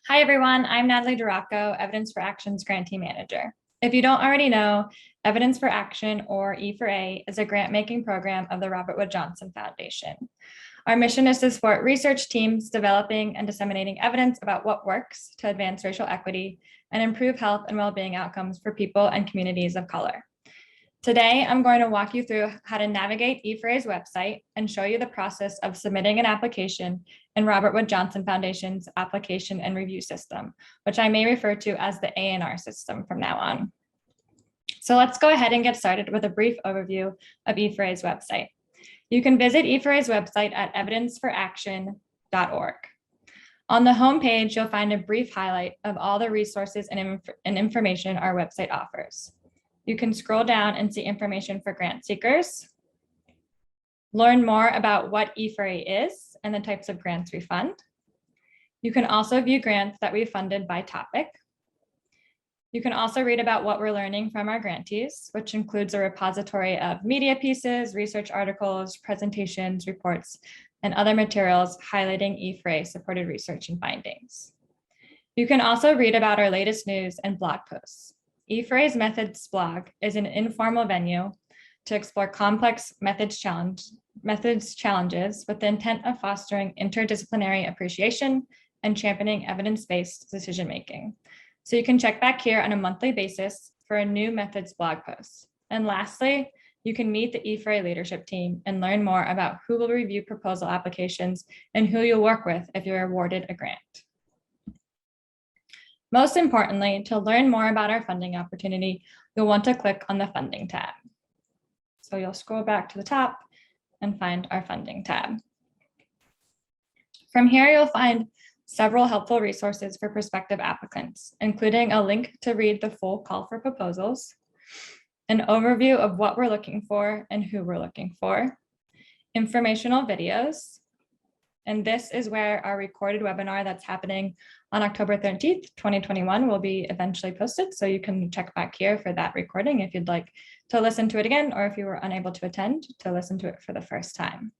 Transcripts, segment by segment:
Hi, everyone. I'm Natalie Duracco, Evidence for Action's Grantee Manager. If you don't already know, Evidence for Action, or E4A, is a grant-making program of the Robert Wood Johnson Foundation. Our mission is to support research teams developing and disseminating evidence about what works to advance racial equity and improve health and well-being outcomes for people and communities of color. Today, I'm going to walk you through how to navigate E4A's website and show you the process of submitting an application in Robert Wood Johnson Foundation's application and review system, which I may refer to as the A&R system from now on. So let's go ahead and get started with a brief overview of E4A's website. You can visit E4A's website at evidencefораction.org. On the homepage, you'll find a brief highlight of all the resources and information our website offers. You can scroll down and see information for grant seekers, learn more about what E4A is and the types of grants we fund. You can also view grants that we funded by topic. You can also read about what we're learning from our grantees, which includes a repository of media pieces, research articles, presentations, reports, and other materials highlighting E4A supported research and findings. You can also read about our latest news and blog posts. E4A's Methods blog is an informal venue to explore complex methods challenges with the intent of fostering interdisciplinary appreciation and championing evidence-based decision-making. So you can check back here on a monthly basis for a new methods blog post. And lastly, you can meet the E4A leadership team and learn more about who will review proposal applications and who you'll work with if you're awarded a grant. Most importantly, to learn more about our funding opportunity, you'll want to click on the funding tab. So you'll scroll back to the top and find our funding tab. From here, you'll find several helpful resources for prospective applicants, including a link to read the full call for proposals, an overview of what we're looking for and who we're looking for, informational videos, and this is where our recorded webinar that's happening on October 13th, 2021 will be eventually posted. So you can check back here for that recording if you'd like to listen to it again, or if you were unable to attend, to listen to it for the first time.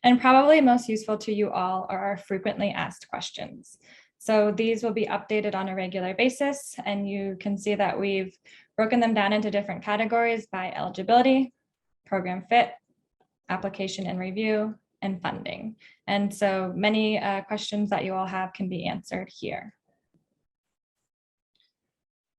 And probably most useful to you all are our frequently asked questions. So these will be updated on a regular basis, and you can see that we've broken them down into different categories by eligibility, program fit, application and review, and funding. And so many questions that you all have can be answered here.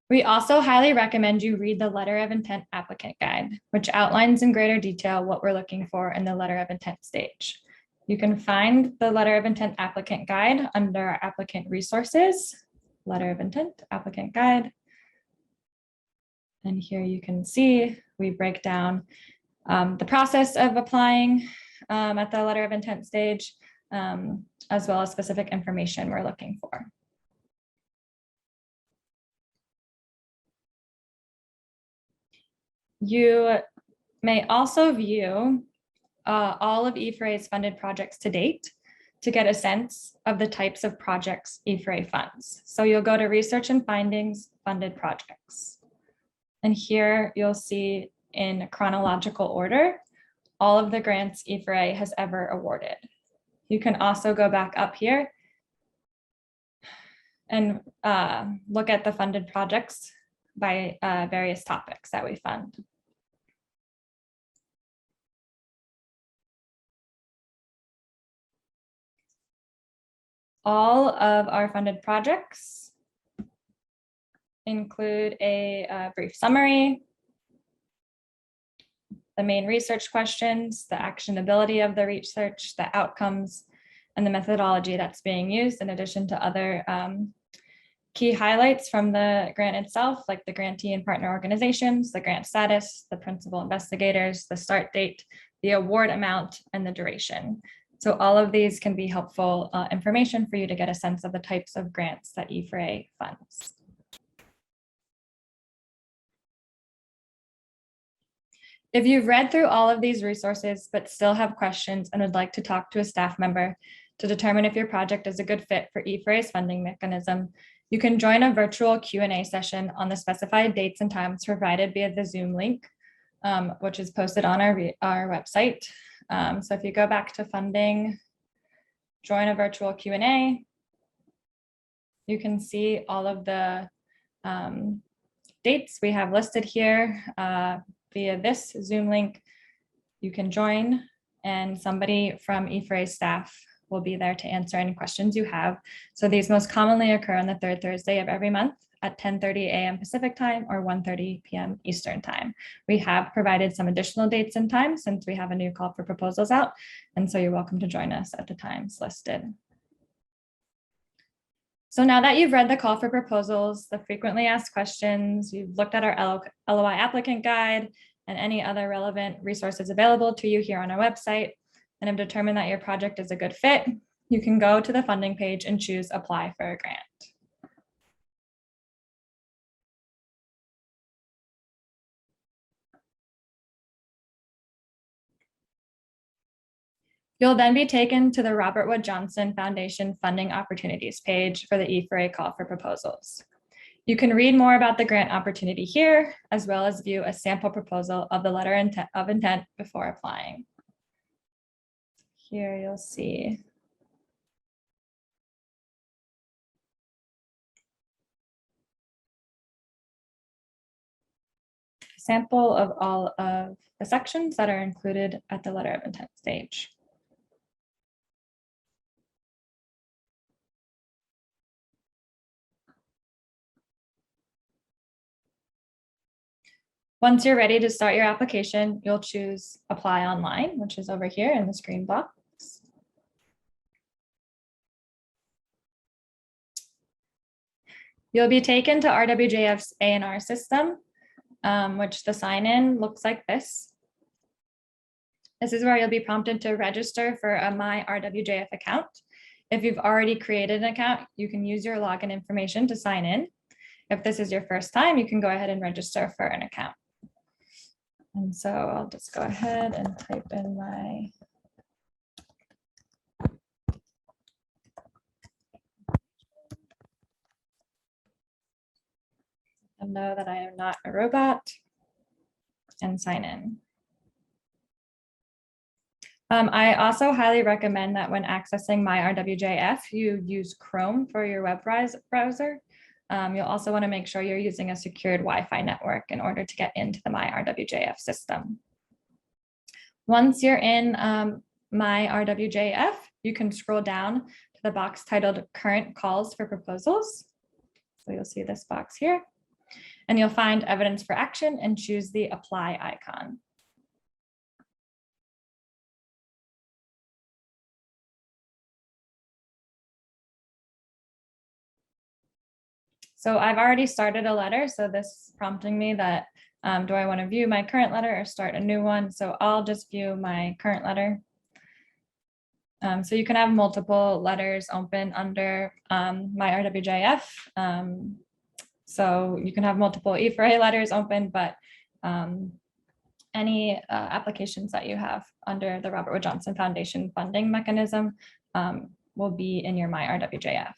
We also highly recommend you read the Letter of Intent Applicant Guide, which outlines in greater detail what we're looking for in the Letter of Intent stage. You can find the Letter of Intent Applicant Guide under our Applicant Resources, Letter of Intent Applicant Guide. And here you can see we break down the process of applying at the letter of intent stage, as well as specific information we're looking for. You may also view all of E4A's funded projects to date to get a sense of the types of projects E4A funds. So you'll go to Research and Findings, Funded Projects. And here you'll see in chronological order all of the grants E4A has ever awarded. You can also go back up here and look at the funded projects by various topics that we fund. All of our funded projects include a brief summary, the main research questions, the actionability of the research, the outcomes, and the methodology that's being used, in addition to other key highlights from the grant itself, like the grantee and partner organizations, the grant status, the principal investigators, the start date, the award amount, and the duration. So all of these can be helpful information for you to get a sense of the types of grants that E4A funds. If you've read through all of these resources, but still have questions and would like to talk to a staff member to determine if your project is a good fit for E4A's funding mechanism, you can join a virtual Q&A session on the specified dates and times provided via the Zoom link, which is posted on our website. So if you go back to funding, join a virtual Q&A, you can see all of the dates we have listed here via this Zoom link. You can join, and somebody from E4A staff will be there to answer any questions you have. So these most commonly occur on the third Thursday of every month at 10:30 a.m. Pacific time or 1:30 p.m. Eastern time. We have provided some additional dates and times since we have a new call for proposals out, and so you're welcome to join us at the times listed. So now that you've read the call for proposals, the frequently asked questions, you've looked at our LOI applicant guide and any other relevant resources available to you here on our website, and have determined that your project is a good fit, you can go to the funding page and choose apply for a grant. You'll then be taken to the Robert Wood Johnson Foundation Funding Opportunities page for the E4A call for proposals. You can read more about the grant opportunity here, as well as view a sample proposal of the letter of intent before applying. Here you'll see a sample of all of the sections that are included at the letter of intent stage. Once you're ready to start your application, you'll choose Apply Online, which is over here in this green box. You'll be taken to RWJF's A&R system, which the sign-in looks like this. This is where you'll be prompted to register for a My RWJF account. If you've already created an account, you can use your login information to sign in. If this is your first time, you can go ahead and register for an account. And so I'll just go ahead and type in my and know that I am not a robot and sign in. I also highly recommend that when accessing My RWJF, you use Chrome for your web browser. You'll also want to make sure you're using a secured Wi-Fi network in order to get into the My RWJF system. Once you're in My RWJF, you can scroll down to the box titled Current Calls for Proposals. So you'll see this box here, and you'll find Evidence for Action and choose the Apply icon. So I've already started a letter, so this is prompting me that do I want to view my current letter or start a new one? So I'll just view my current letter. So you can have multiple letters open under My RWJF. So you can have multiple E4A letters open, but any applications that you have under the Robert Wood Johnson Foundation funding mechanism will be in your My RWJF.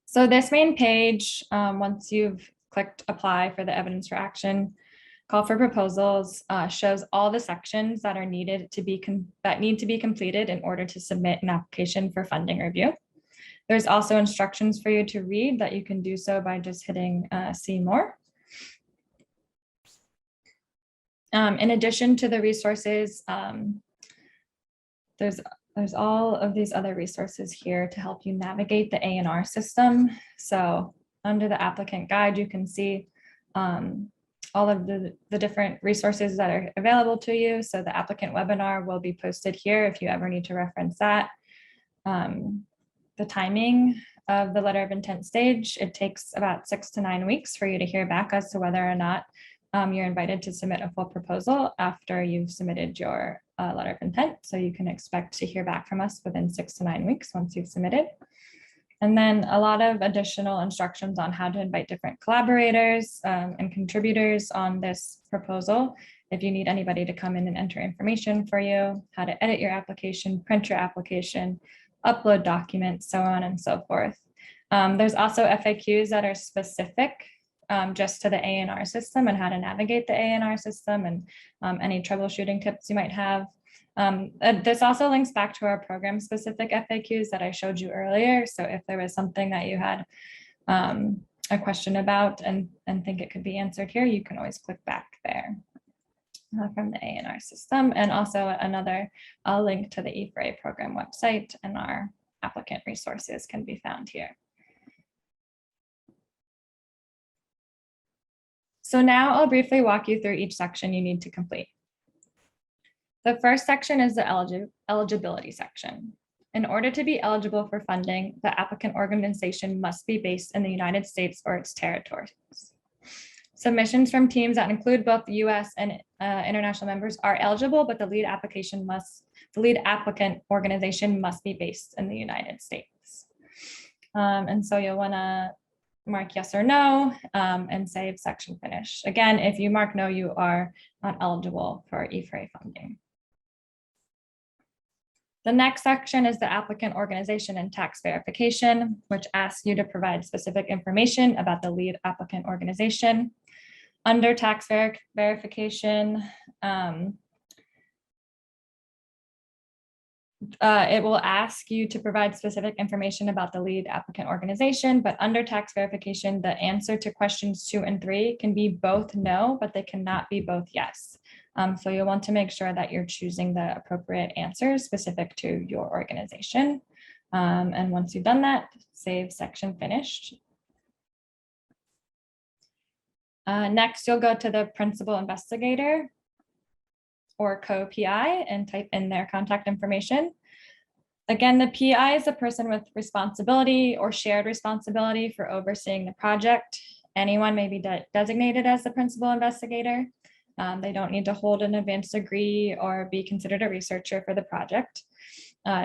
So this main page, once you've clicked apply for the evidence for action, call for proposals, shows all the sections that are needed to be need to be completed in order to submit an application for funding review. There's also instructions for you to read that you can do so by just hitting see more. In addition to the resources, there's all of these other resources here to help you navigate the A&R system. So under the applicant guide, you can see all of the different resources that are available to you. So the applicant webinar will be posted here if you ever need to reference that. The timing of the letter of intent stage, it takes about 6 to 9 weeks for you to hear back as to whether or not you're invited to submit a full proposal after you've submitted your letter of intent. So you can expect to hear back from us within 6 to 9 weeks once you've submitted. And then a lot of additional instructions on how to invite different collaborators and contributors on this proposal. If you need anybody to come in and enter information for you, how to edit your application, print your application, upload documents, so on and so forth. There's also FAQs that are specific just to the A&R system and how to navigate the A&R system and any troubleshooting tips you might have. This also links back to our program specific FAQs that I showed you earlier. So if there was something that you had a question about and think it could be answered here, you can always click back there from the A&R system. And also another link to the E4A program website and our applicant resources can be found here. So now I'll briefly walk you through each section you need to complete. The first section is the eligibility section. In order to be eligible for funding, the applicant organization must be based in the United States or its territories. Submissions from teams that include both the US and international members are eligible, but the lead applicant organization must be based in the United States. And so you'll want to mark yes or no and save section finish. Again, if you mark no, you are not eligible for E4A funding. The next section is the applicant organization and tax verification, which asks you to provide specific information about the lead applicant organization. Under tax verification, it will ask you to provide specific information about the lead applicant organization, but under tax verification, the answer to questions 2 and 3 can be both no, but they cannot be both yes. So you'll want to make sure that you're choosing the appropriate answers specific to your organization. And once you've done that, save section finished. Next, you'll go to the principal investigator or co-PI and type in their contact information. Again, the PI is a person with responsibility or shared responsibility for overseeing the project. Anyone may be designated as the principal investigator. They don't need to hold an advanced degree or be considered a researcher for the project.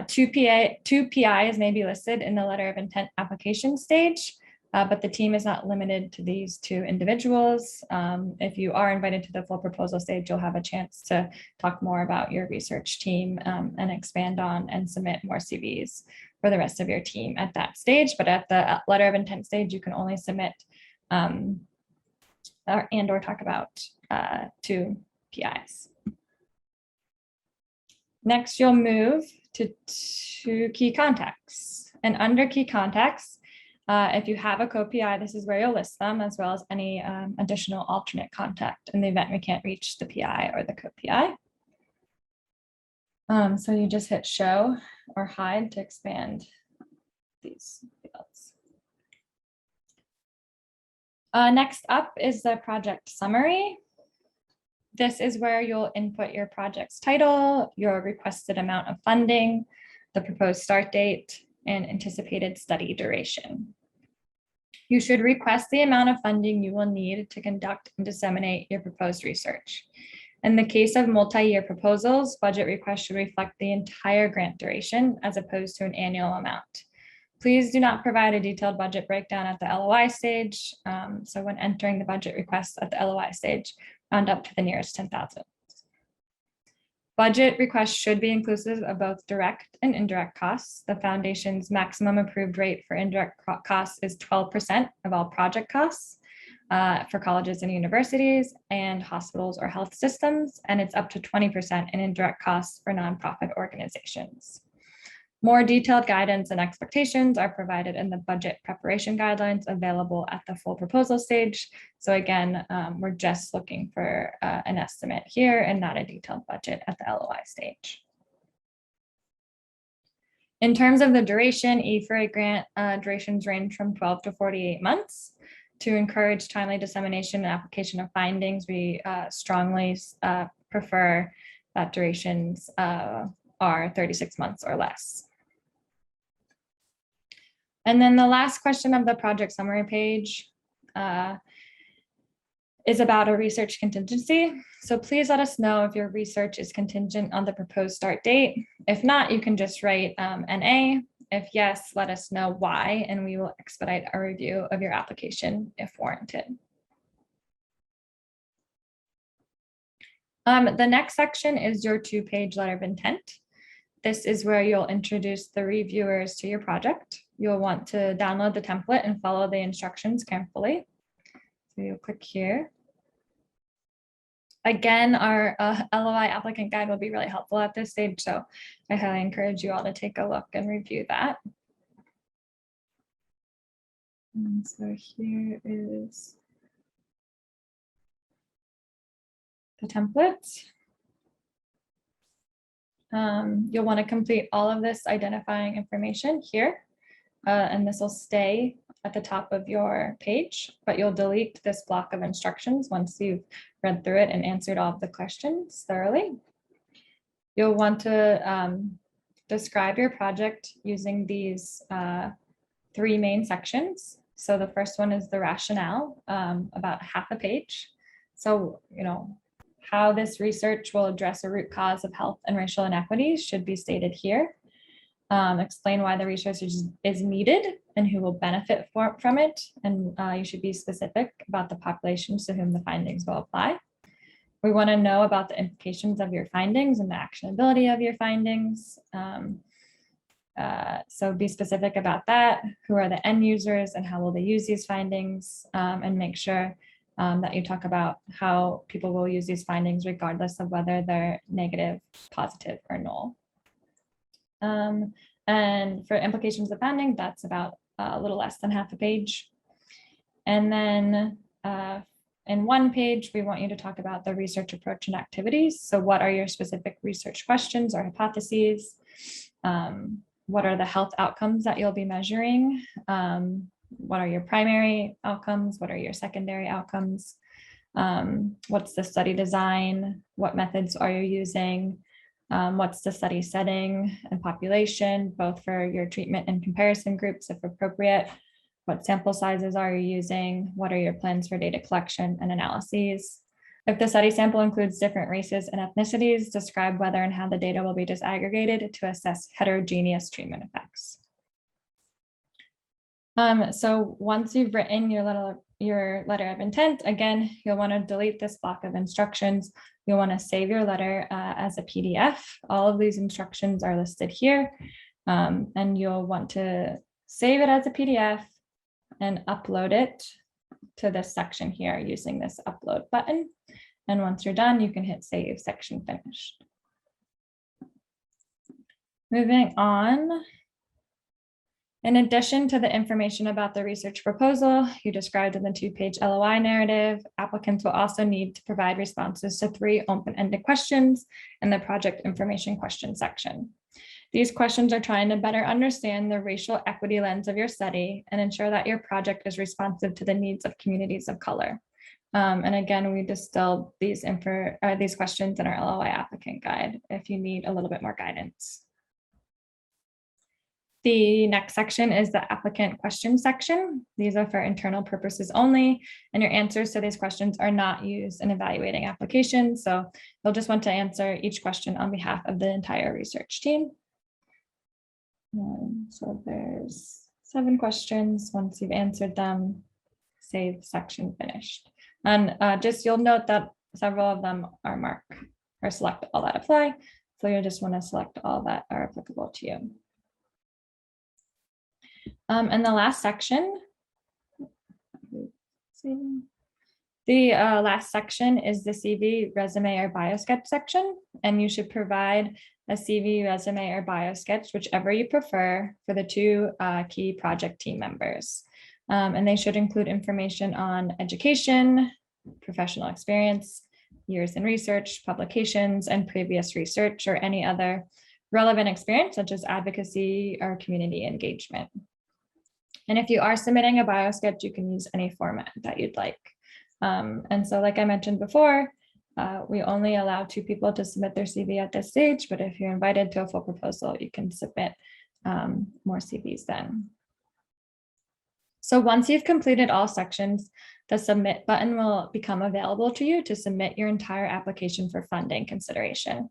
Two PIs may be listed in the letter of intent application stage, but the team is not limited to these 2 individuals. If you are invited to the full proposal stage, you'll have a chance to talk more about your research team and expand on and submit more CVs for the rest of your team at that stage. But at the letter of intent stage, you can only submit or talk about 2 PIs. Next, you'll move to key contacts. And under key contacts, if you have a co-PI, this is where you'll list them, as well as any additional alternate contact in the event we can't reach the PI or the co-PI. So you just hit show or hide to expand these fields. Next up is the project summary. This is where you'll input your project's title, your requested amount of funding, the proposed start date, and anticipated study duration. You should request the amount of funding you will need to conduct and disseminate your proposed research. In the case of multi-year proposals, budget requests should reflect the entire grant duration as opposed to an annual amount. Please do not provide a detailed budget breakdown at the LOI stage. So when entering the budget request at the LOI stage, round up to the nearest 10,000. Budget requests should be inclusive of both direct and indirect costs. The foundation's maximum approved rate for indirect costs is 12% of all project costs for colleges and universities and hospitals or health systems, and it's up to 20% in indirect costs for nonprofit organizations. More detailed guidance and expectations are provided in the budget preparation guidelines available at the full proposal stage. So again, we're just looking for an estimate here and not a detailed budget at the LOI stage. In terms of the duration, E4A grant durations range from 12 to 48 months. To encourage timely dissemination and application of findings, we strongly prefer that durations are 36 months or less. And then the last question of the project summary page is about a research contingency. So please let us know if your research is contingent on the proposed start date. If not, you can just write NA. If yes, let us know why, and we will expedite a review of your application if warranted. The next section is your 2-page letter of intent. This is where you'll introduce the reviewers to your project. You'll want to download the template and follow the instructions carefully. So you'll click here. Again, our LOI applicant guide will be really helpful at this stage, so I highly encourage you all to take a look and review that. And so here is the template. You'll want to complete all of this identifying information here, and this will stay at the top of your page, but you'll delete this block of instructions once you've read through it and answered all of the questions thoroughly. You'll want to describe your project using these 3 main sections. So the first one is the rationale, about half a page. So, how this research will address a root cause of health and racial inequities should be stated here. Explain why the research is needed and who will benefit from it. And you should be specific about the populations to whom the findings will apply. We want to know about the implications of your findings and the actionability of your findings. So be specific about that. Who are the end users and how will they use these findings? And make sure that you talk about how people will use these findings regardless of whether they're negative, positive, or null. And for implications of finding, that's about a little less than half a page. And then in 1 page, we want you to talk about the research approach and activities. So what are your specific research questions or hypotheses? What are the health outcomes that you'll be measuring? What are your primary outcomes? What are your secondary outcomes? What's the study design? What methods are you using? What's the study setting and population, both for your treatment and comparison groups, if appropriate? What sample sizes are you using? What are your plans for data collection and analyses? If the study sample includes different races and ethnicities, describe whether and how the data will be disaggregated to assess heterogeneous treatment effects. So once you've written your letter of intent, again, you'll want to delete this block of instructions. You'll want to save your letter as a PDF. All of these instructions are listed here, and you'll want to save it as a PDF and upload it to this section here using this upload button. And once you're done, you can hit save section finished. Moving on. In addition to the information about the research proposal you described in the 2-page LOI narrative, applicants will also need to provide responses to 3 open-ended questions in the project information question section. These questions are trying to better understand the racial equity lens of your study and ensure that your project is responsive to the needs of communities of color. And again, we distilled these questions in our LOI applicant guide if you need a little bit more guidance. The next section is the applicant question section. These are for internal purposes only, and your answers to these questions are not used in evaluating applications. So you'll just want to answer each question on behalf of the entire research team. So there's 7 questions. Once you've answered them, save section finished. And just you'll note that several of them are marked or select all that apply. So you'll just want to select all that are applicable to you. And the last section, the last section is the CV, resume, or bio sketch section, and you should provide a CV, resume, or bio sketch, whichever you prefer, for the 2 key project team members. And they should include information on education, professional experience, years in research, publications, and previous research, or any other relevant experience, such as advocacy or community engagement. And if you are submitting a bio sketch, you can use any format that you'd like. And so, like I mentioned before, we only allow 2 people to submit their CV at this stage, but if you're invited to a full proposal, you can submit more CVs then. So once you've completed all sections, the submit button will become available to you to submit your entire application for funding consideration.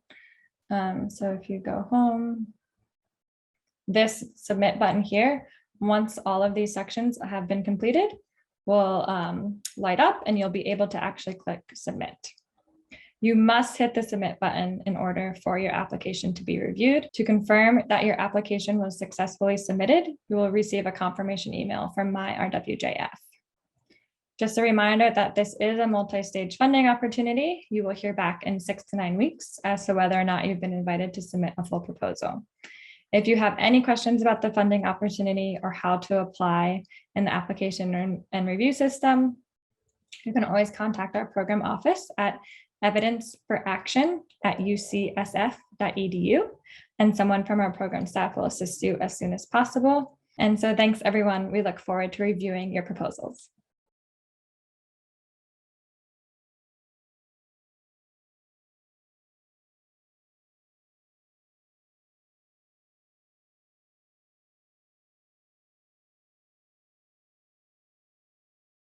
So if you go home, this submit button here, once all of these sections have been completed, will light up and you'll be able to actually click submit. You must hit the submit button in order for your application to be reviewed. To confirm that your application was successfully submitted, you will receive a confirmation email from my RWJF. Just a reminder that this is a multi-stage funding opportunity. You will hear back in 6 to 9 weeks as to whether or not you've been invited to submit a full proposal. If you have any questions about the funding opportunity or how to apply in the application and review system, you can always contact our program office at evidencefораction@ucsf.edu, and someone from our program staff will assist you as soon as possible. And so thanks everyone. We look forward to reviewing your proposals.